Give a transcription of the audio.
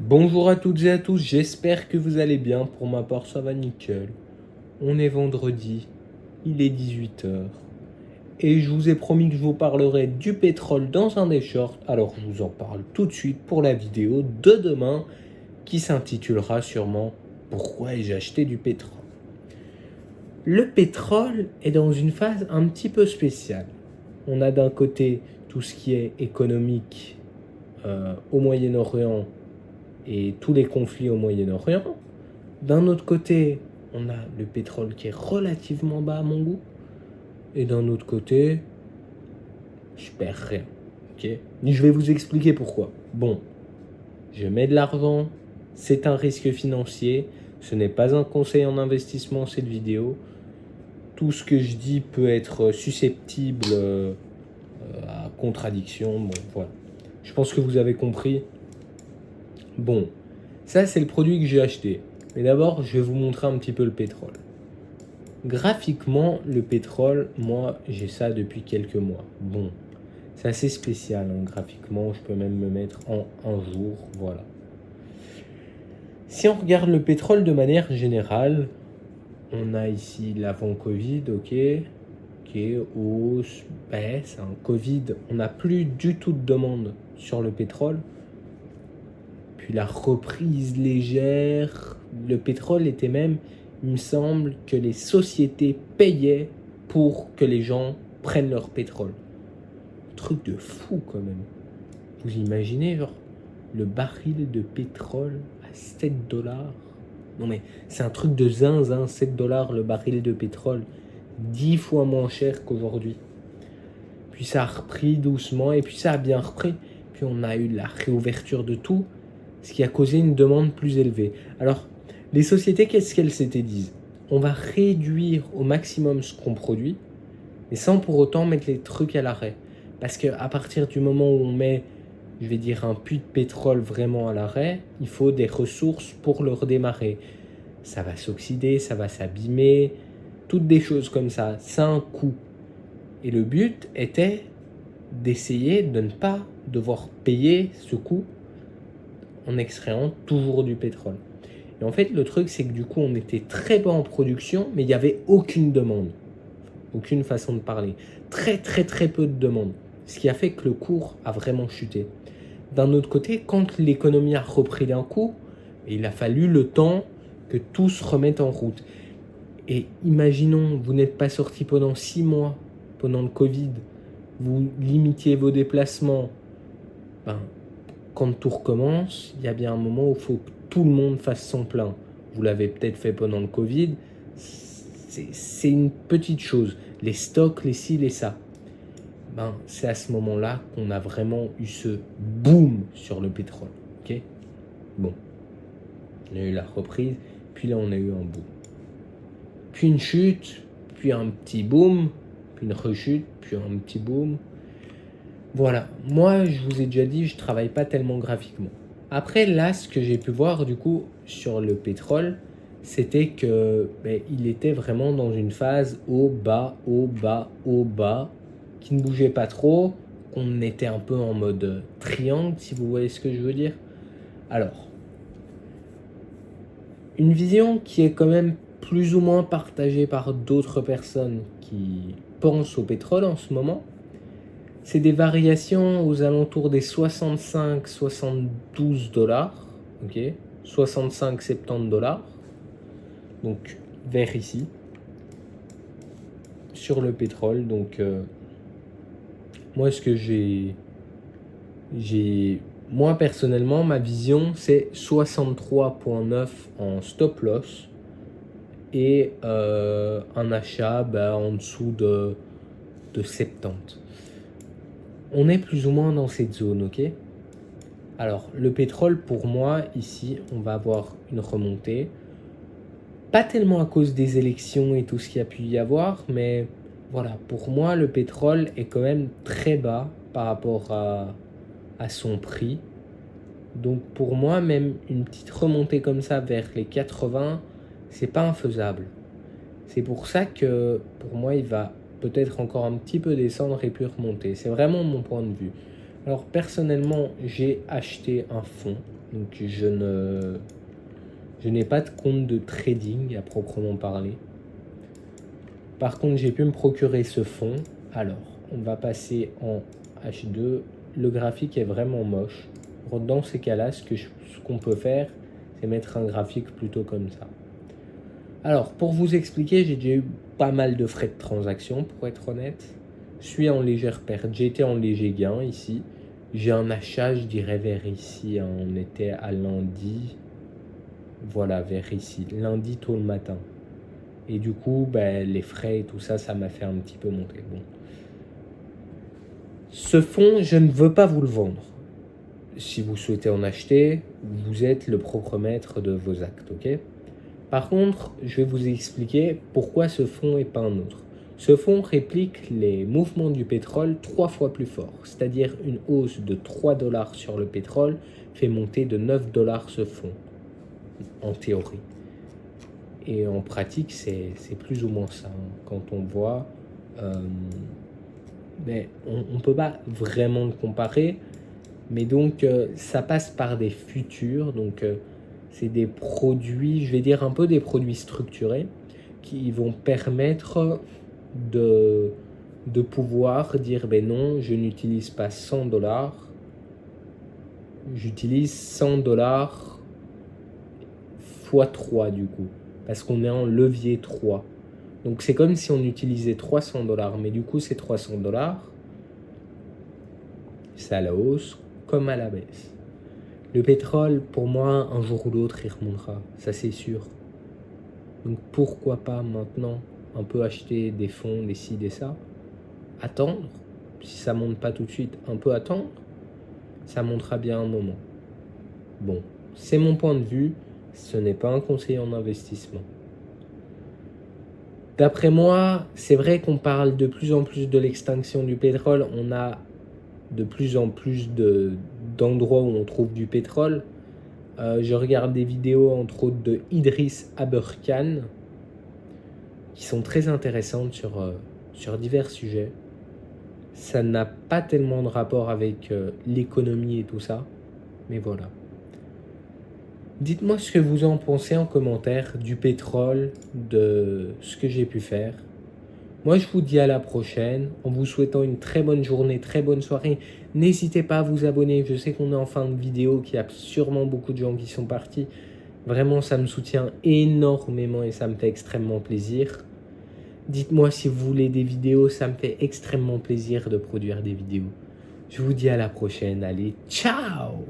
Bonjour à toutes et à tous, j'espère que vous allez bien. Pour ma part, ça va nickel. On est vendredi, il est 18 h. Et je vous ai promis que je vous parlerai du pétrole dans un des shorts. Alors je vous en parle tout de suite pour la vidéo de demain qui s'intitulera sûrement Pourquoi ai-je acheté du pétrole? Le pétrole est dans une phase un petit peu spéciale. On a d'un côté tout ce qui est économique au Moyen-Orient et tous les conflits au Moyen-Orient. D'un autre côté, on a le pétrole qui est relativement bas à mon goût. Et d'un autre côté, je perds rien. Okay, je vais vous expliquer pourquoi. Bon, je mets de l'argent, c'est un risque financier. Ce n'est pas un conseil en investissement, cette vidéo. Tout ce que je dis peut être susceptible à contradiction. Bon, voilà. Je pense que vous avez compris. Bon, ça c'est le produit que j'ai acheté. Mais d'abord, je vais vous montrer un petit peu le pétrole. Graphiquement, le pétrole, moi, j'ai ça depuis quelques mois. Bon, c'est assez spécial, hein, graphiquement. Je peux même me mettre en un jour, voilà. Si on regarde le pétrole de manière générale, on a ici l'avant-Covid, ok, qui est hausse, baisse. Hein. Covid, on n'a plus du tout de demande sur le pétrole. Puis la reprise légère, le pétrole était même, il me semble que les sociétés payaient pour que les gens prennent leur pétrole. Truc de fou quand même. Vous imaginez, genre, le baril de pétrole à 7 dollars? Non mais c'est un truc de zinzin, 7 dollars le baril de pétrole. 10 fois moins cher qu'aujourd'hui. Puis ça a repris doucement et puis ça a bien repris. Puis on a eu la réouverture de tout, ce qui a causé une demande plus élevée. Alors, les sociétés, qu'est-ce qu'elles s'étaient dit? On va réduire au maximum ce qu'on produit, mais sans pour autant mettre les trucs à l'arrêt. Parce qu'à partir du moment où on met, je vais dire, un puits de pétrole vraiment à l'arrêt, il faut des ressources pour le redémarrer. Ça va s'oxyder, ça va s'abîmer, toutes des choses comme ça. C'est un coût. Et le but était d'essayer de ne pas devoir payer ce coût en extrayant toujours du pétrole. Et en fait, le truc, c'est que du coup, on était très bas en production, mais il n'y avait aucune demande. Aucune façon de parler. Très, très, très peu de demande. Ce qui a fait que le cours a vraiment chuté. D'un autre côté, quand l'économie a repris d'un coup, il a fallu le temps que tout se remette en route. Et imaginons, vous n'êtes pas sorti pendant 6 mois, pendant le Covid, vous limitiez vos déplacements. Quand tout recommence, il y a bien un moment où il faut que tout le monde fasse son plein. Vous l'avez peut-être fait pendant le Covid, c'est une petite chose. Les stocks, les ci, les ça. C'est à ce moment-là qu'on a vraiment eu ce boom sur le pétrole. Okay, bon, on a eu la reprise, puis là on a eu un boom. Puis une chute, puis un petit boom, puis une rechute, puis un petit boom. Voilà, moi je vous ai déjà dit, je travaille pas tellement graphiquement. Après là, ce que j'ai pu voir du coup sur le pétrole, c'était que il était vraiment dans une phase haut, bas, haut, bas, haut, bas, qui ne bougeait pas trop. On était un peu en mode triangle, si vous voyez ce que je veux dire. Alors, une vision qui est quand même plus ou moins partagée par d'autres personnes qui pensent au pétrole en ce moment, c'est des variations aux alentours des 65-72 dollars, ok, 65-70 dollars, donc vers ici, sur le pétrole. Donc, moi, ce que moi personnellement, ma vision, c'est 63,9 en stop loss et un achat en dessous de 70. On est plus ou moins dans cette zone, ok? Alors, le pétrole, pour moi, ici, on va avoir une remontée. Pas tellement à cause des élections et tout ce qu'il y a pu y avoir, mais voilà, pour moi, le pétrole est quand même très bas par rapport à son prix. Donc, pour moi, même une petite remontée comme ça vers les 80, c'est pas infaisable. C'est pour ça que, pour moi, il va peut-être encore un petit peu descendre et puis remonter. C'est vraiment mon point de vue. Alors personnellement, j'ai acheté un fonds. Donc je n'ai pas de compte de trading à proprement parler. Par contre, j'ai pu me procurer ce fonds. Alors, on va passer en H2. Le graphique est vraiment moche. Dans ces cas-là, ce qu'on peut faire, c'est mettre un graphique plutôt comme ça. Alors, pour vous expliquer, j'ai déjà eu pas mal de frais de transaction, pour être honnête. Je suis en légère perte. J'ai été en léger gain ici. J'ai un achat, je dirais, vers ici. On était à lundi. Voilà, vers ici. Lundi tôt le matin. Et du coup, les frais et tout ça, ça m'a fait un petit peu monter. Bon. Ce fonds, je ne veux pas vous le vendre. Si vous souhaitez en acheter, vous êtes le propre maître de vos actes, ok? Par contre, je vais vous expliquer pourquoi ce fonds et pas un autre. Ce fonds réplique les mouvements du pétrole 3 fois plus fort, c'est-à-dire une hausse de 3 $ sur le pétrole fait monter de 9 $ ce fonds, en théorie. Et en pratique, c'est plus ou moins ça, quand on voit. Mais on ne peut pas vraiment le comparer. Mais donc, ça passe par des futurs. Donc, c'est des produits, je vais dire un peu des produits structurés qui vont permettre de pouvoir dire, non, je n'utilise pas 100 $, j'utilise 100 $ fois 3 du coup, parce qu'on est en levier 3. Donc c'est comme si on utilisait 300 $, mais du coup c'est 300 $, c'est à la hausse comme à la baisse. Le pétrole, pour moi, un jour ou l'autre, il remontera, ça c'est sûr. Donc pourquoi pas maintenant un peu acheter des fonds, des ci, des ça, attendre, si ça monte pas tout de suite, un peu attendre, ça montera bien un moment. Bon, c'est mon point de vue, ce n'est pas un conseil en investissement. D'après moi, c'est vrai qu'on parle de plus en plus de l'extinction du pétrole, on a de plus en plus d'endroits où on trouve du pétrole. Je regarde des vidéos entre autres de Idriss Aberkan qui sont très intéressantes sur divers sujets. Ça n'a pas tellement de rapport avec l'économie et tout ça, mais voilà. Dites-moi ce que vous en pensez en commentaire du pétrole, de ce que j'ai pu faire. Moi, je vous dis à la prochaine, en vous souhaitant une très bonne journée, très bonne soirée. N'hésitez pas à vous abonner, je sais qu'on est en fin de vidéo, qu'il y a sûrement beaucoup de gens qui sont partis. Vraiment, ça me soutient énormément et ça me fait extrêmement plaisir. Dites-moi si vous voulez des vidéos, ça me fait extrêmement plaisir de produire des vidéos. Je vous dis à la prochaine, allez, ciao!